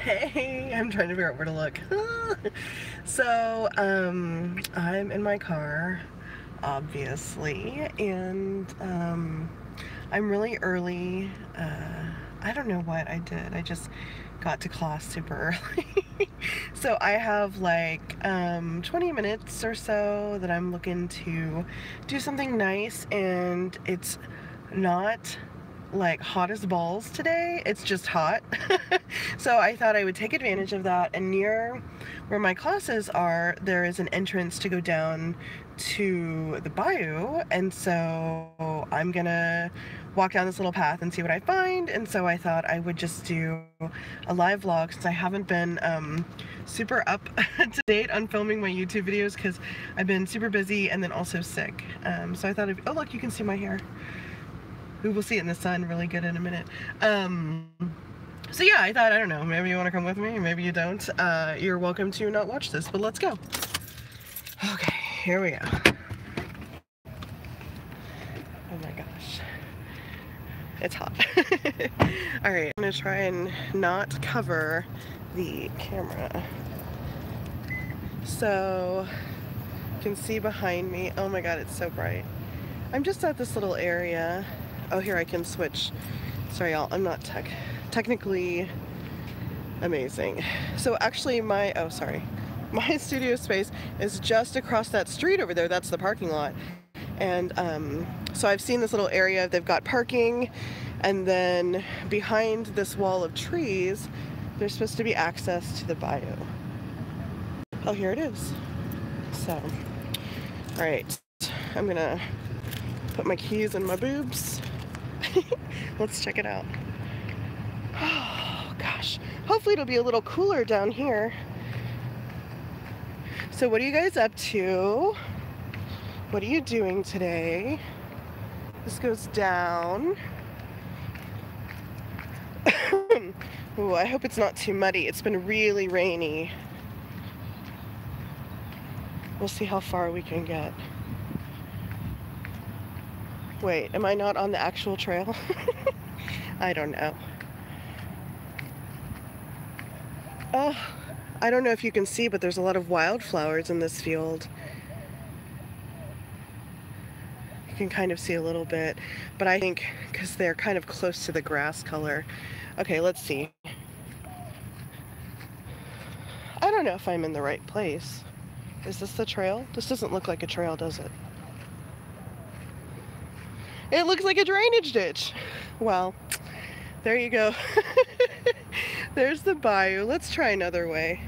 Hey, I'm trying to figure out where to look. So, I'm in my car, obviously, and I'm really early. I don't know what I did. I just got to class super early. So I have like 20 minutes or so that I'm looking to do something nice, and it's not like hot as balls today. It's just hot. So I thought I would take advantage of that, and near where my classes are, there is an entrance to go down to the bayou, and so I'm gonna walk down this little path and see what I find. And so I thought I would just do a live vlog, since I haven't been super up to date on filming my YouTube videos because I've been super busy and then also sick. So I thought, oh look, you can see my hair. We will see it in the sun really good in a minute. So yeah, I thought, I don't know, maybe you want to come with me, maybe you don't. You're welcome to not watch this, but let's go. Okay, here we go. Oh my gosh. It's hot. Alright, I'm gonna try and not cover the camera. So, you can see behind me, oh my god, it's so bright. I'm just at this little area. Oh, here I can switch. Sorry y'all, I'm not technically amazing. So actually my studio space is just across that street over there. That's the parking lot. And so I've seen this little area. They've got parking, and then behind this wall of trees, there's supposed to be access to the bayou. Oh, here it is. So, all right, I'm gonna put my keys in my boobs. Let's check it out. Oh gosh, hopefully it'll be a little cooler down here. So what are you guys up to? What are you doing today? This goes down. Ooh, I hope it's not too muddy. It's been really rainy. We'll see how far we can get. Wait, am I not on the actual trail? I don't know. Oh, I don't know if you can see, but there's a lot of wildflowers in this field. You can kind of see a little bit, but I think because they're kind of close to the grass color. Okay, let's see. I don't know if I'm in the right place. Is this the trail? This doesn't look like a trail, does it? It looks like a drainage ditch. Well, there you go. There's the bayou. Let's try another way.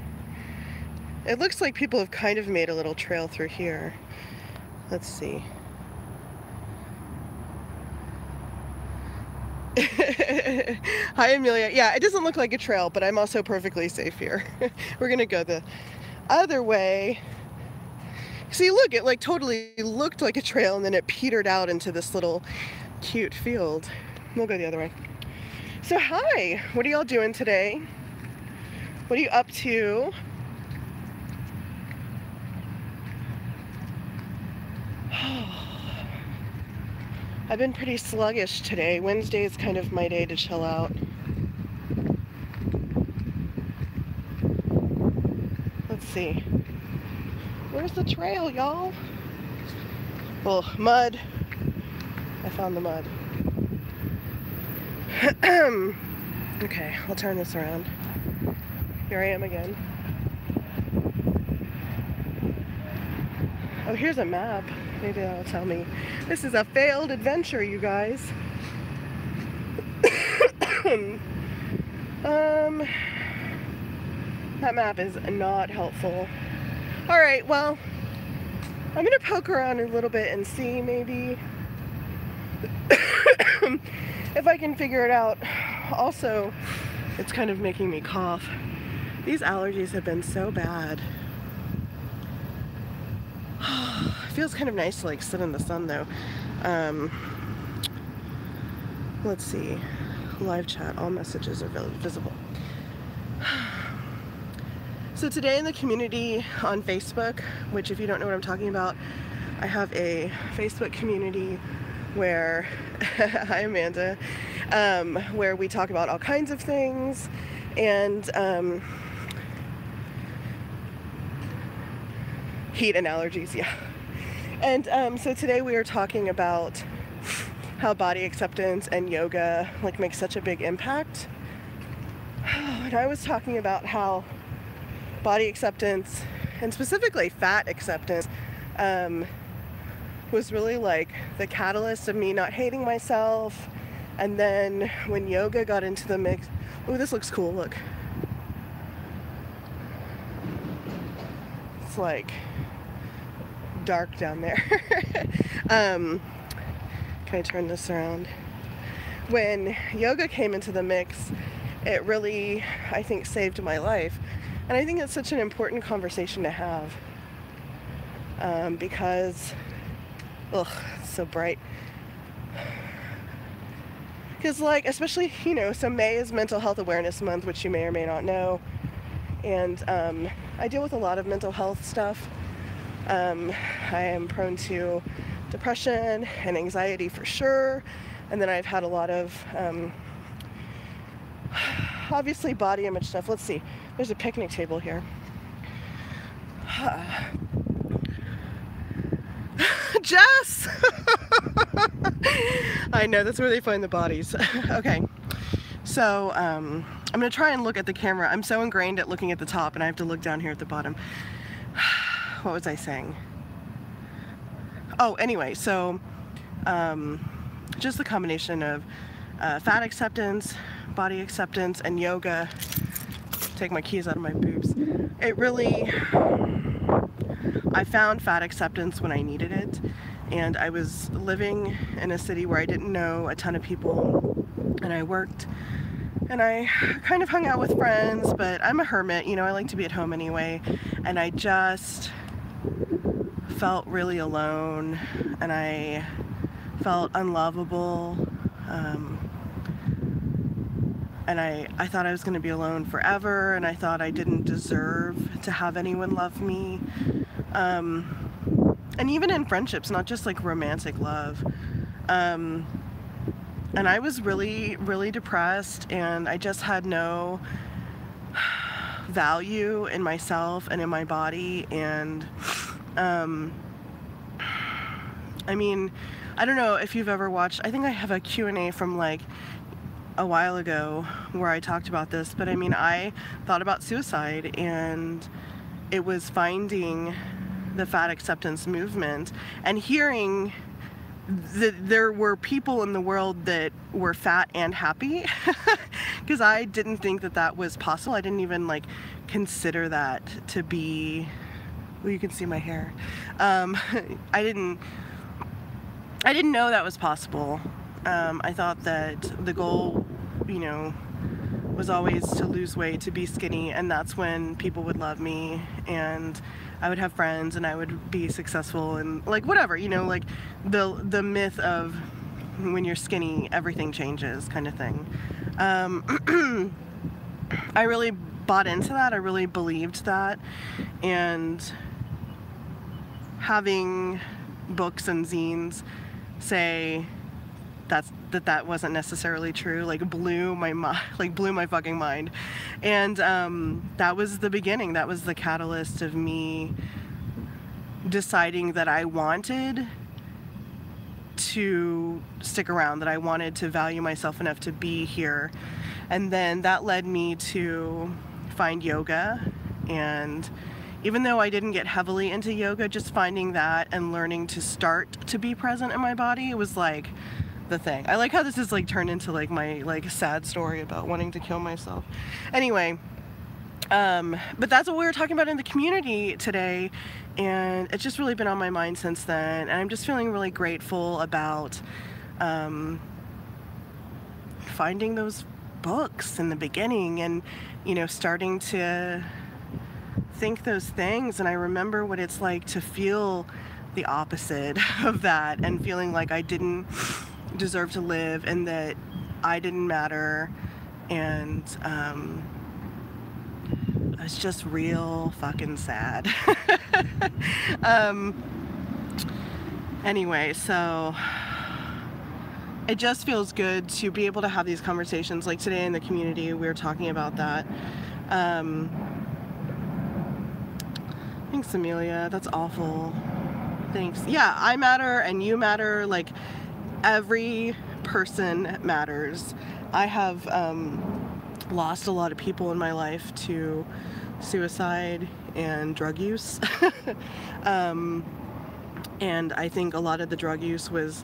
It looks like people have kind of made a little trail through here. Let's see. Hi, Amelia. Yeah, it doesn't look like a trail, but I'm also perfectly safe here. We're gonna go the other way. See, look, it like totally looked like a trail, and then it petered out into this little cute field. We'll go the other way. So hi, what are y'all doing today? What are you up to? I've been pretty sluggish today. Wednesday is kind of my day to chill out. Let's see. Where's the trail, y'all? Well, mud. I found the mud. Okay, I'll turn this around. Here I am again. Oh, here's a map. Maybe that'll tell me. This is a failed adventure, you guys. That map is not helpful. Alright, well, I'm gonna poke around a little bit and see maybe if I can figure it out. Also, it's kind of making me cough. These allergies have been so bad. It feels kind of nice to like sit in the sun though. Let's see. Live chat, all messages are visible. So today in the community on Facebook, which if you don't know what I'm talking about, I have a Facebook community where, hi Amanda, where we talk about all kinds of things, And heat and allergies, yeah. And so today we are talking about how body acceptance and yoga like make such a big impact. And I was talking about how body acceptance, and specifically fat acceptance, was really like the catalyst of me not hating myself. And then when yoga got into the mix, oh, this looks cool, look. It's like dark down there. Can I turn this around? When yoga came into the mix, it really, I think, saved my life. And I think it's such an important conversation to have. Because, ugh, it's so bright. Because, like, especially, you know, so May is Mental Health Awareness Month, which you may or may not know. And I deal with a lot of mental health stuff. I am prone to depression and anxiety for sure. And then I've had a lot of, obviously, body image stuff. Let's see. There's a picnic table here. Jess! I know, that's where they find the bodies. Okay. So, I'm going to try and look at the camera. I'm so ingrained at looking at the top, and I have to look down here at the bottom. What was I saying? Oh, anyway, so just the combination of fat acceptance, body acceptance, and yoga. Take my keys out of my boobs. It really, I found fat acceptance when I needed it, and I was living in a city where I didn't know a ton of people, and I worked, and I kind of hung out with friends, but I'm a hermit, you know, I like to be at home anyway, and I just felt really alone, and I felt unlovable, and I thought I was going to be alone forever, and I thought I didn't deserve to have anyone love me, and even in friendships, not just like romantic love, and I was really, really depressed, and I just had no value in myself and in my body, and I mean, I don't know if you've ever watched, I think I have a Q&A from like a while ago where I talked about this, but I mean, I thought about suicide, and it was finding the fat acceptance movement and hearing that there were people in the world that were fat and happy, because I didn't think that that was possible. I didn't even like consider that to be, well, you can see my hair. I didn't know that was possible. I thought that the goal, you know, was always to lose weight, to be skinny, and that's when people would love me, and I would have friends, and I would be successful, and like whatever, you know, like the myth of when you're skinny, everything changes kind of thing. I really bought into that. I really believed that, and having books and zines say that wasn't necessarily true, like blew my fucking mind. And that was the beginning. That was the catalyst of me deciding that I wanted to stick around, that I wanted to value myself enough to be here. And then that led me to find yoga, and even though I didn't get heavily into yoga, just finding that and learning to start to be present in my body, it was like the thing. I like how this is like turned into like my like sad story about wanting to kill myself. Anyway, but that's what we were talking about in the community today, and it's just really been on my mind since then, and I'm just feeling really grateful about finding those books in the beginning, and you know, starting to think those things. And I remember what it's like to feel the opposite of that, and feeling like I didn't deserve to live, and that I didn't matter, and I was just real fucking sad. Anyway, so it just feels good to be able to have these conversations. Like today in the community, we were talking about that. Thanks, Amelia. That's awful. Thanks. Yeah, I matter and you matter. Like, every person matters. I have lost a lot of people in my life to suicide and drug use. And I think a lot of the drug use was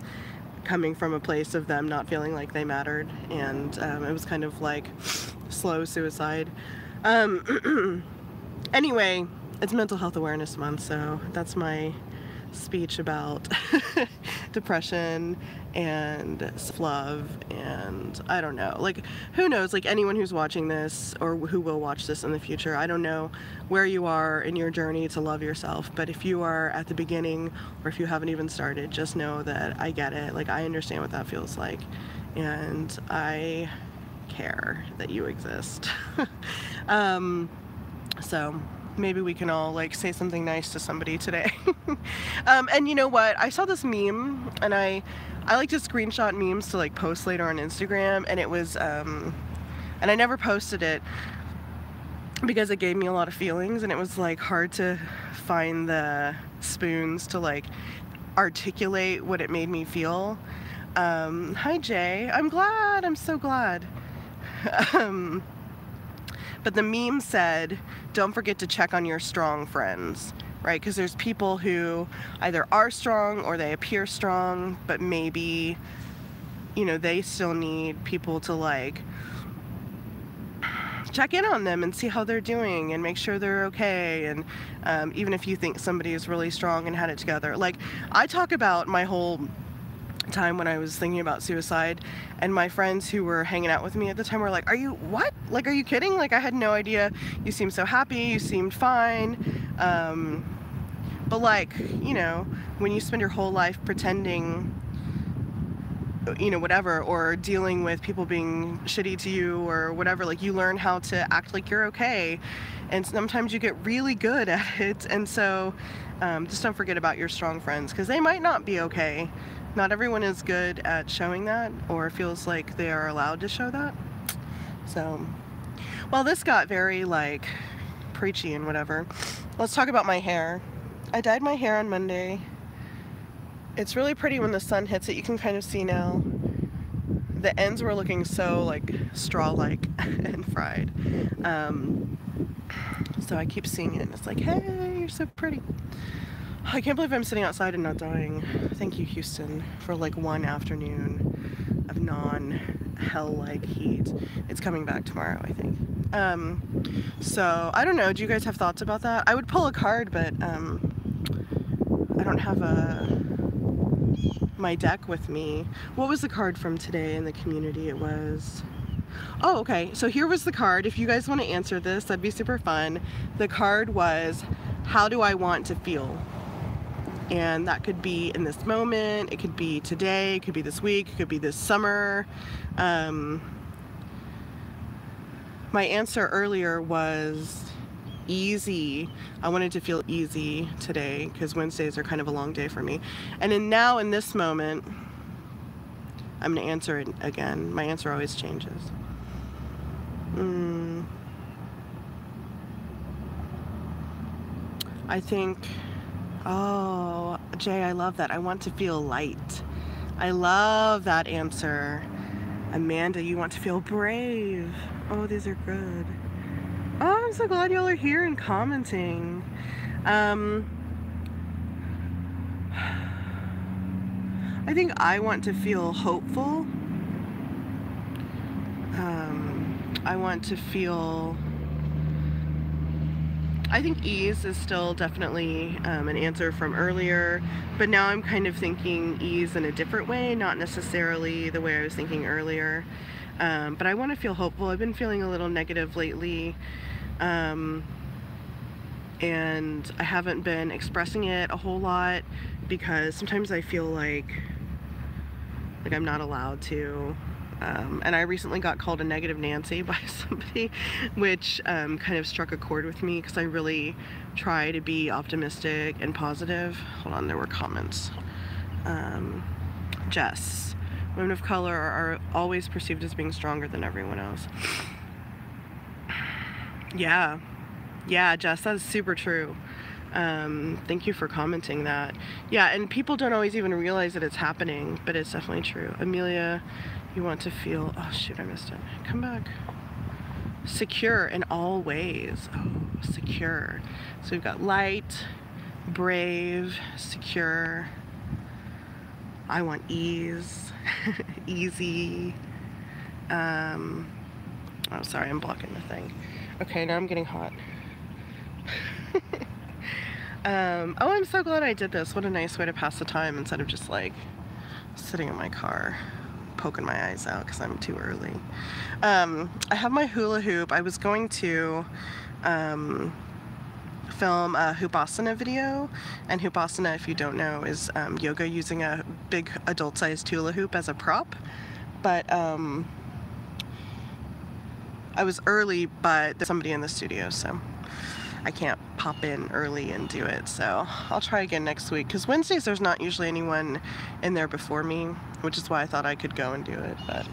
coming from a place of them not feeling like they mattered, and it was kind of like slow suicide. Anyway, it's Mental Health Awareness Month, so that's my speech about depression and self-love, and I don't know, like, who knows, like, anyone who's watching this or who will watch this in the future, I don't know where you are in your journey to love yourself, but if you are at the beginning or if you haven't even started, just know that I get it. Like, I understand what that feels like, and I care that you exist. So maybe we can all like say something nice to somebody today. And you know what, I saw this meme, and I like to screenshot memes to like post later on Instagram, and it was and I never posted it because it gave me a lot of feelings, and it was like hard to find the spoons to like articulate what it made me feel. Hi Jay, I'm so glad. But the meme said, don't forget to check on your strong friends, right? Because there's people who either are strong or they appear strong, but maybe, you know, they still need people to like check in on them and see how they're doing and make sure they're okay. And even if you think somebody is really strong and had it together. Like, I talk about my whole time when I was thinking about suicide, and my friends who were hanging out with me at the time were like, are you what? Like, are you kidding? Like, I had no idea. You seemed so happy, you seemed fine. But like, you know, when you spend your whole life pretending, you know, whatever, or dealing with people being shitty to you or whatever, like, you learn how to act like you're okay, and sometimes you get really good at it. And so just don't forget about your strong friends, because they might not be okay. Not everyone is good at showing that or feels like they are allowed to show that. So, well, this got very like preachy and whatever. Let's talk about my hair. I dyed my hair on Monday. It's really pretty when the sun hits it. You can kind of see now. The ends were looking so like straw-like and fried. So I keep seeing it and it's like, hey, you're so pretty. I can't believe I'm sitting outside and not dying. Thank you, Houston, for like one afternoon of non-hell-like heat. It's coming back tomorrow, I think. So I don't know. Do you guys have thoughts about that? I would pull a card, but I don't have my deck with me. What was the card from today in the community? It was... Oh, okay. So here was the card. If you guys want to answer this, that'd be super fun. The card was, how do I want to feel? And that could be in this moment, it could be today, it could be this week, it could be this summer. My answer earlier was easy. I wanted to feel easy today because Wednesdays are kind of a long day for me. And then now in this moment, I'm going to answer it again. My answer always changes. I think... Oh, Jay, I love that. I want to feel light. I love that answer. Amanda, you want to feel brave. Oh, these are good. Oh, I'm so glad y'all are here and commenting. I think I want to feel hopeful. I want to feel... I think ease is still definitely an answer from earlier, but now I'm kind of thinking ease in a different way, not necessarily the way I was thinking earlier. But I want to feel hopeful. I've been feeling a little negative lately, and I haven't been expressing it a whole lot because sometimes I feel like I'm not allowed to. And I recently got called a negative Nancy by somebody, which kind of struck a chord with me because I really try to be optimistic and positive. Hold on, there were comments. Jess, Women of color are always perceived as being stronger than everyone else. Yeah, Jess, that is super true. Thank you for commenting that. Yeah, and people don't always even realize that it's happening, but it's definitely true. Amelia, you want to feel, oh shoot, I missed it. Come back. Secure in all ways. Oh, secure. So we've got light, brave, secure. I want ease, easy. Oh, sorry, I'm blocking the thing. Okay, now I'm getting hot. Oh, I'm so glad I did this. What a nice way to pass the time instead of just like sitting in my car poking my eyes out because I'm too early. I have my hula hoop. I was going to film a Hoopasana video, and Hoopasana, if you don't know, is yoga using a big adult-sized hula hoop as a prop. But I was early, but there's somebody in the studio, so I can't pop in early and do it. So I'll try again next week, because Wednesdays there's not usually anyone in there before me, which is why I thought I could go and do it, but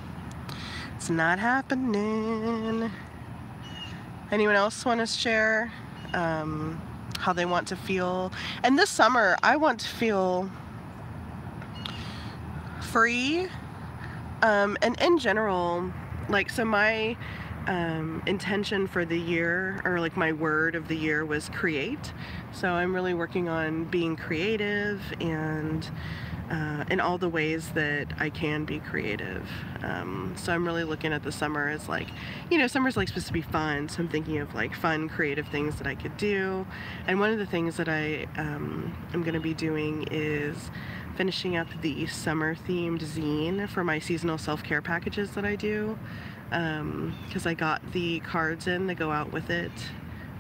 it's not happening. Anyone else want to share how they want to feel? And this summer I want to feel free, and in general, like, so my intention for the year, or like my word of the year, was create. So I'm really working on being creative and in all the ways that I can be creative. So I'm really looking at the summer as, like, you know, summer's like supposed to be fun, so I'm thinking of like fun creative things that I could do. And one of the things that I am going to be doing is finishing up the summer themed zine for my seasonal self-care packages that I do, because I got the cards in that go out with it.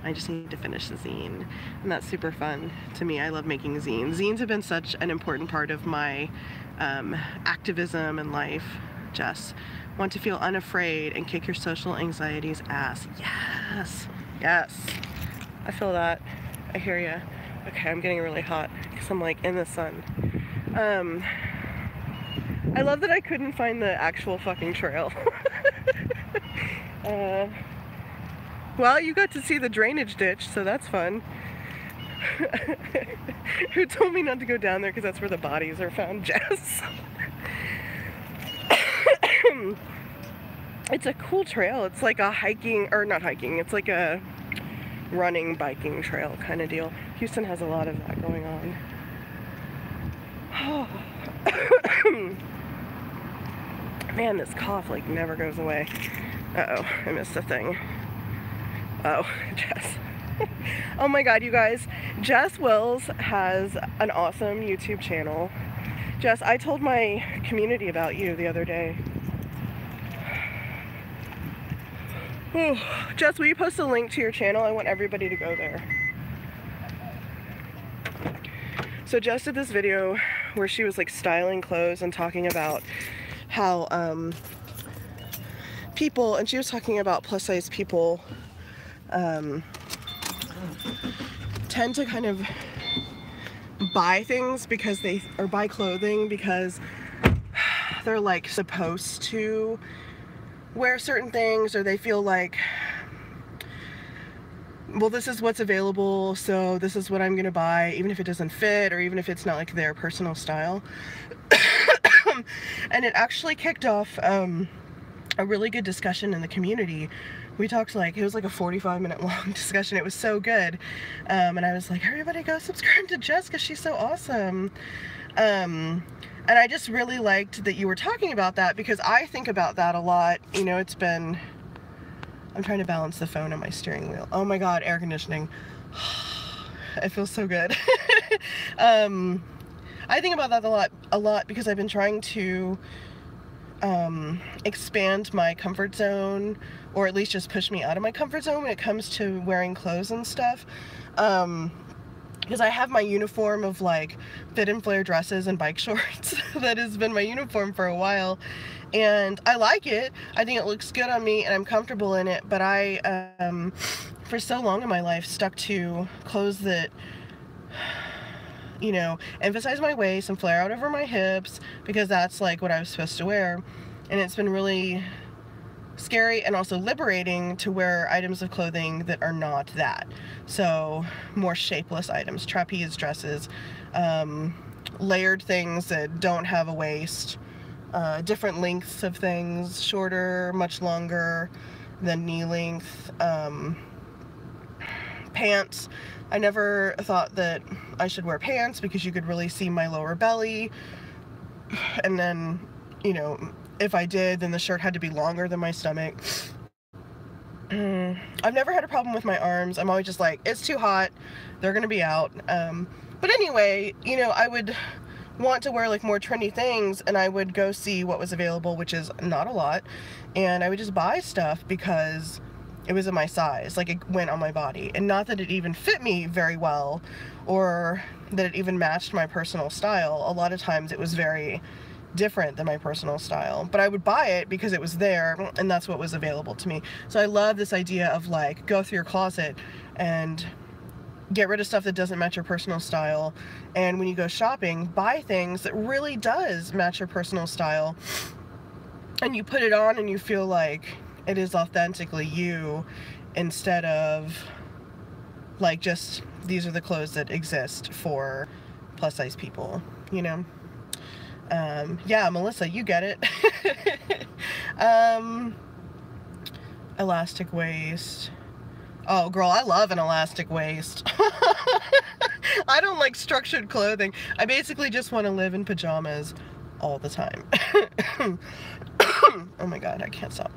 I just need to finish the zine, and that's super fun to me. I love making zines. Zines have been such an important part of my activism and life. Jess, want to feel unafraid and kick your social anxiety's ass. Yes, yes, I feel that. I hear ya. Okay, I'm getting really hot because I'm like in the sun. I love that I couldn't find the actual fucking trail. Well, you got to see the drainage ditch, so that's fun. Who told me not to go down there because that's where the bodies are found, Jess? It's a cool trail. It's like a hiking, or not hiking, it's like a running, biking trail kind of deal. Houston has a lot of that going on. Man, this cough like never goes away. Uh-oh, I missed a thing. Oh, Jess. Oh my god, you guys. Jess Wills has an awesome YouTube channel. Jess, I told my community about you the other day. Ooh. Jess, will you post a link to your channel? I want everybody to go there. So Jess did this video where she was like styling clothes and talking about how people, and she was talking about plus size people tend to kind of buy things because they, or buy clothing because they're like supposed to wear certain things, or they feel like, well, this is what's available, so this is what I'm gonna buy, even if it doesn't fit, or even if it's not like their personal style. And it actually kicked off a really good discussion in the community. We talked, like, it was like a 45-minute long discussion. It was so good. And I was like, everybody go subscribe to Jess because she's so awesome. And I just really liked that you were talking about that, because I think about that a lot. You know, it's been, I'm trying to balance the phone on my steering wheel. Oh my god, air conditioning. It feels so good. I think about that a lot because I've been trying to expand my comfort zone, or at least just push me out of my comfort zone when it comes to wearing clothes and stuff. Because I have my uniform of like fit and flare dresses and bike shorts that has been my uniform for a while, and I like it. I think it looks good on me and I'm comfortable in it, but I for so long in my life stuck to clothes that you know, emphasize my waist and flare out over my hips, because that's like what I was supposed to wear. And it's been really scary and also liberating to wear items of clothing that are not that. So more shapeless items, trapeze dresses, layered things that don't have a waist, different lengths of things, shorter, much longer than knee length, pants. I never thought that I should wear pants because you could really see my lower belly, and then, you know, if I did, then the shirt had to be longer than my stomach. I've never had a problem with my arms. I'm always just like, it's too hot, they're gonna be out. But anyway, you know, I would want to wear like more trendy things, and I would go see what was available, which is not a lot, and I would just buy stuff because it was in my size, like it went on my body. And not that it even fit me very well, or that it even matched my personal style. A lot of times it was very different than my personal style, but I would buy it because it was there and that's what was available to me. So I love this idea of like, go through your closet and get rid of stuff that doesn't match your personal style, and when you go shopping, buy things that really does match your personal style, and you put it on and you feel like it is authentically you, instead of like just, these are the clothes that exist for plus size people, you know? Yeah, Melissa, you get it. Elastic waist. Oh, girl, I love an elastic waist. I don't like structured clothing. I basically just want to live in pajamas all the time. Oh my god, I can't stop.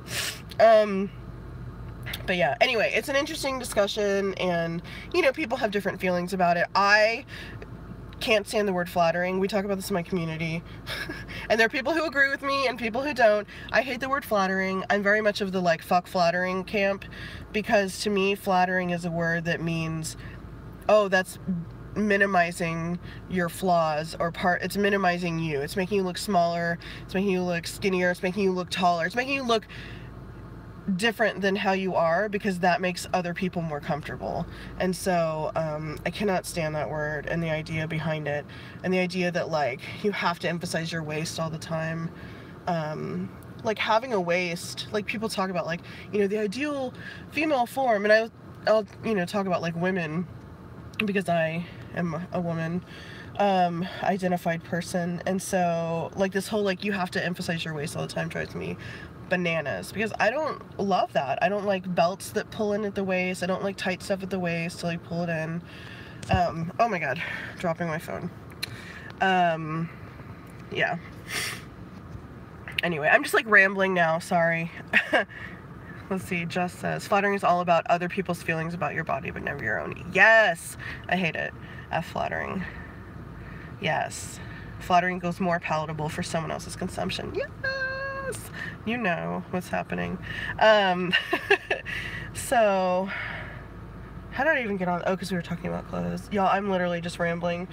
But yeah, anyway, it's an interesting discussion, and, you know, people have different feelings about it. I can't stand the word flattering. We talk about this in my community. And there are people who agree with me and people who don't. I hate the word flattering. I'm very much of the like fuck flattering camp, because to me flattering is a word that means, oh, that's minimizing your flaws, or it's minimizing you. It's making you look smaller, it's making you look skinnier, it's making you look taller, it's making you look different than how you are, because that makes other people more comfortable. And so I cannot stand that word and the idea behind it, and the idea that like you have to emphasize your waist all the time. Like having a waist, like people talk about like, you know, the ideal female form, and I'll you know, talk about like women, because I am a woman identified person, and so like this whole like you have to emphasize your waist all the time drives me bananas, because I don't love that. I don't like belts that pull in at the waist. I don't like tight stuff at the waist to like pull it in. Oh my god, dropping my phone. Yeah. Anyway, I'm just like rambling now, sorry. Let's see, Jess says, flattering is all about other people's feelings about your body, but never your own. Yes! I hate it. Flattering. Yes. Flattering goes more palatable for someone else's consumption. Yes! You know what's happening. So, how did I even get on? Oh, because we were talking about clothes. Y'all, I'm literally just rambling.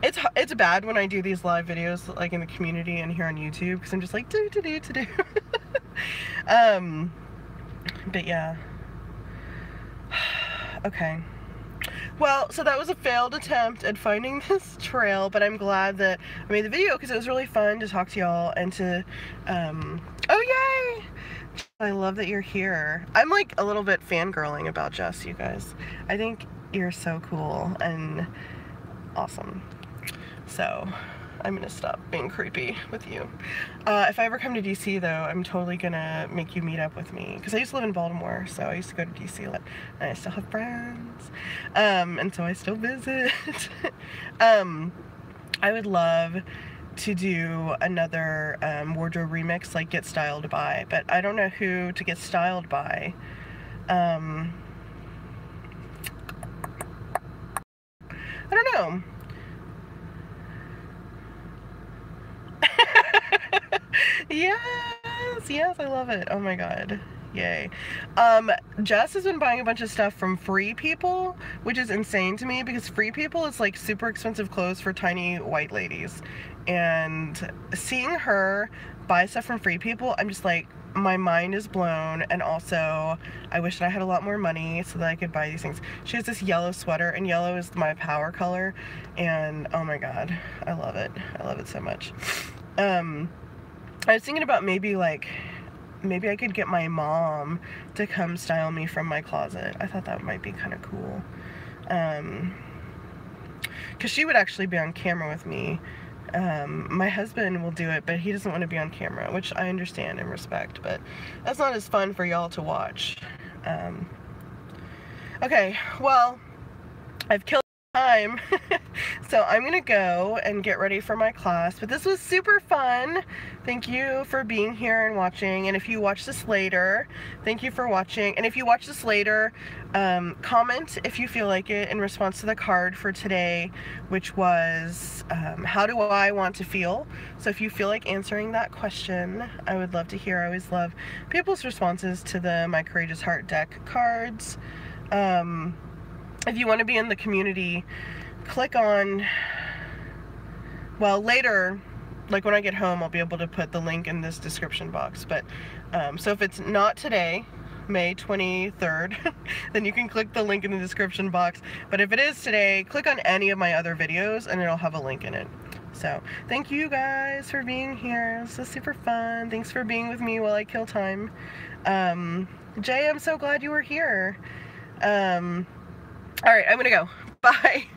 It's bad when I do these live videos, like in the community and here on YouTube, because I'm just like, do. But yeah. Okay. Well, so that was a failed attempt at finding this trail, but I'm glad that I made the video, because it was really fun to talk to y'all and to, oh yay! I love that you're here. I'm like a little bit fangirling about Jess, you guys. I think you're so cool and awesome. So, I'm gonna stop being creepy with you. If I ever come to DC though, I'm totally gonna make you meet up with me, because I used to live in Baltimore, so I used to go to DC a lot, and I still have friends, and so I still visit. I would love to do another wardrobe remix, like Get Styled By, but I don't know who to get styled by. I don't know. Yes, I love it. Oh my god. Yay. Jess has been buying a bunch of stuff from Free People, which is insane to me, because Free People is like super expensive clothes for tiny white ladies. And seeing her buy stuff from Free People, I'm just like, my mind is blown, and also I wish that I had a lot more money so that I could buy these things. She has this yellow sweater, and yellow is my power color, and oh my god, I love it. I love it so much. I was thinking about maybe I could get my mom to come style me from my closet. I thought that might be kind of cool. Because she would actually be on camera with me. My husband will do it, but he doesn't want to be on camera, which I understand and respect, but that's not as fun for y'all to watch. Okay, well, I've killed time. So I'm gonna go and get ready for my class, but this was super fun. Thank you for being here and watching, and if you watch this later, thank you for watching, and if you watch this later, comment if you feel like it in response to the card for today, which was how do I want to feel. So if you feel like answering that question, I would love to hear. I always love people's responses to the My Courageous Heart deck cards. If you want to be in the community, click on, well, later, like when I get home, I'll be able to put the link in this description box, but so if it's not today, May 23rd, then you can click the link in the description box, but if it is today, click on any of my other videos and it'll have a link in it. So thank you guys for being here. This is super fun. Thanks for being with me while I kill time. Jay, I'm so glad you were here. All right, I'm gonna go. Bye.